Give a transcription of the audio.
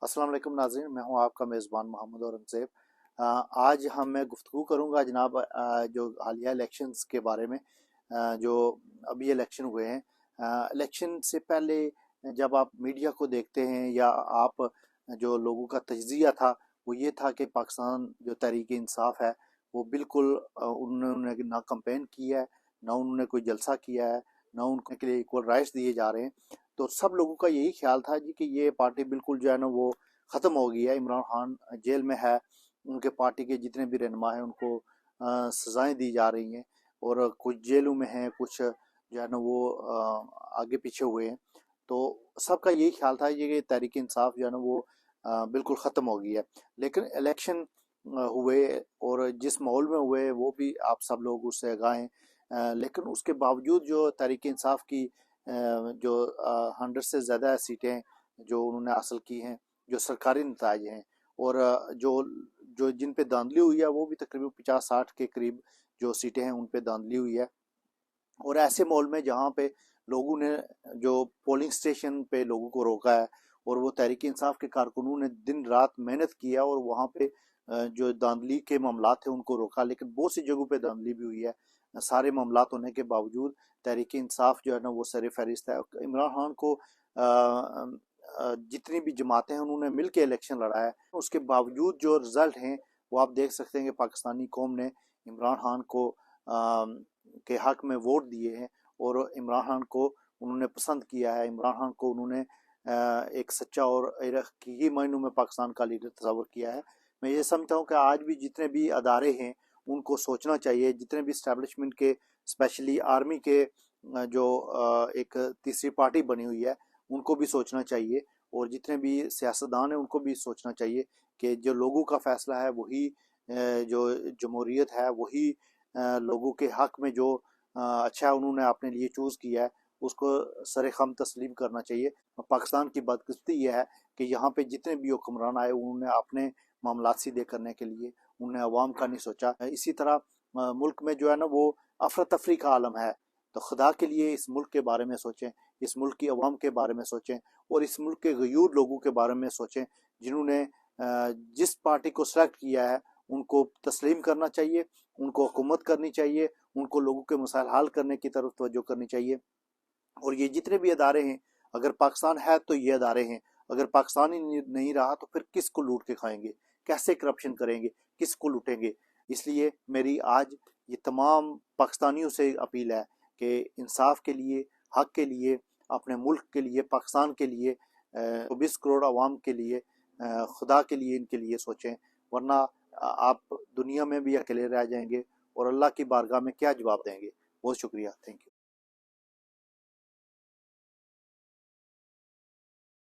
अस्सलाम वालेकुम नाज़रीन, मैं हूं आपका मेज़बान मोहम्मद औरंगज़ेब। आज मैं गुफ्तगू करूंगा जनाब जो हालिया इलेक्शंस के बारे में। जो अभी इलेक्शन हुए हैं, इलेक्शन से पहले जब आप मीडिया को देखते हैं या आप जो लोगों का तज्ज़िया था वो ये था कि पाकिस्तान जो तहरीक इंसाफ है वो बिल्कुल उन्होंने ना कैंपेन किया है, ना उन्होंने कोई जलसा किया है, ना उनके लिए इक्वल राइट्स दिए जा रहे हैं। तो सब लोगों का यही ख्याल था जी कि ये पार्टी बिल्कुल जो है ना वो ख़त्म हो गई है। इमरान खान जेल में है, उनके पार्टी के जितने भी रहनुमा हैं उनको सज़ाएं दी जा रही हैं और कुछ जेलों में हैं, कुछ जो है ना वो आगे पीछे हुए हैं। तो सबका यही ख्याल था ये कि तहरीक इंसाफ जो है ना वो बिल्कुल ख़त्म हो गई है। लेकिन इलेक्शन हुए और जिस माहौल में हुए वो भी आप सब लोग उससे आगाह हैं। लेकिन उसके बावजूद जो तहरीक इंसाफ की जो 100 से ज़्यादा सीटें जो उन्होंने हासिल की हैं, जो सरकारी नताज हैं, और जो जो जिन पे धांधली हुई है वो भी तकरीबन 50-60 के करीब जो सीटें हैं उन पे धांधली हुई है। और ऐसे माहौल में जहाँ पे लोगों ने जो पोलिंग स्टेशन पे लोगों को रोका है और वो तहरीक इंसाफ के कारकुनों ने दिन रात मेहनत किया और वहाँ पे जो धांधली के मामला थे उनको रोका, लेकिन बहुत सी जगहों पे धांधली भी हुई है। सारे मामलात होने के बावजूद तहरीक इंसाफ जो है ना वो सर फहरिस्त है। इमरान खान को जितनी भी जमातें हैं उन्होंने मिल के इलेक्शन लड़ा है, उसके बावजूद जो रिजल्ट हैं वो आप देख सकते हैं कि पाकिस्तानी कौम ने इमरान खान को के हक में वोट दिए हैं और इमरान खान को उन्होंने पसंद किया है। इमरान खान को उन्होंने एक सच्चा और एक हकीकी मायनों में पाकिस्तान का लीडर तस्वर किया है। मैं ये समझता हूँ कि आज भी जितने भी अदारे हैं उनको सोचना चाहिए, जितने भी इस्टेब्लिशमेंट के, स्पेशली आर्मी के जो एक तीसरी पार्टी बनी हुई है उनको भी सोचना चाहिए, और जितने भी सियासतदान हैं उनको भी सोचना चाहिए कि जो लोगों का फैसला है वही जो जमहूरियत है, वही लोगों के हक में जो अच्छा उन्होंने अपने लिए चूज़ किया है उसको सरेखम तस्लीम करना चाहिए। पाकिस्तान की बदकिस्मती यह है कि यहाँ पे जितने भी हुक्मरान आए उन्होंने अपने मामलात सीधे करने के लिए उन्हें अवाम का नहीं सोचा। इसी तरह मुल्क में जो है ना वो अफरा तफरी का आलम है। तो खुदा के लिए इस मुल्क के बारे में सोचें, इस मुल्क की अवाम के बारे में सोचें और इस मुल्क के गयूर लोगों के बारे में सोचें जिन्होंने जिस पार्टी को सेलेक्ट किया है उनको तस्लीम करना चाहिए, उनको हुकूमत करनी चाहिए, उनको लोगों के मसाइल हल करने की तरफ तवज्जो करनी चाहिए। और ये जितने भी अदारे हैं, अगर पाकिस्तान है तो ये अदारे हैं, अगर पाकिस्तान ही नहीं रहा तो फिर किसको लूट के खाएंगे, कैसे करप्शन करेंगे, किसको लूटेंगे। इसलिए मेरी आज ये तमाम पाकिस्तानियों से अपील है कि इंसाफ के लिए, हक के लिए, अपने मुल्क के लिए, पाकिस्तान के लिए, 24 करोड़ आवाम के लिए, खुदा के लिए इनके लिए सोचें, वरना आप दुनिया में भी अकेले रह जाएंगे और अल्लाह की बारगाह में क्या जवाब देंगे। बहुत शुक्रिया, थैंक यू।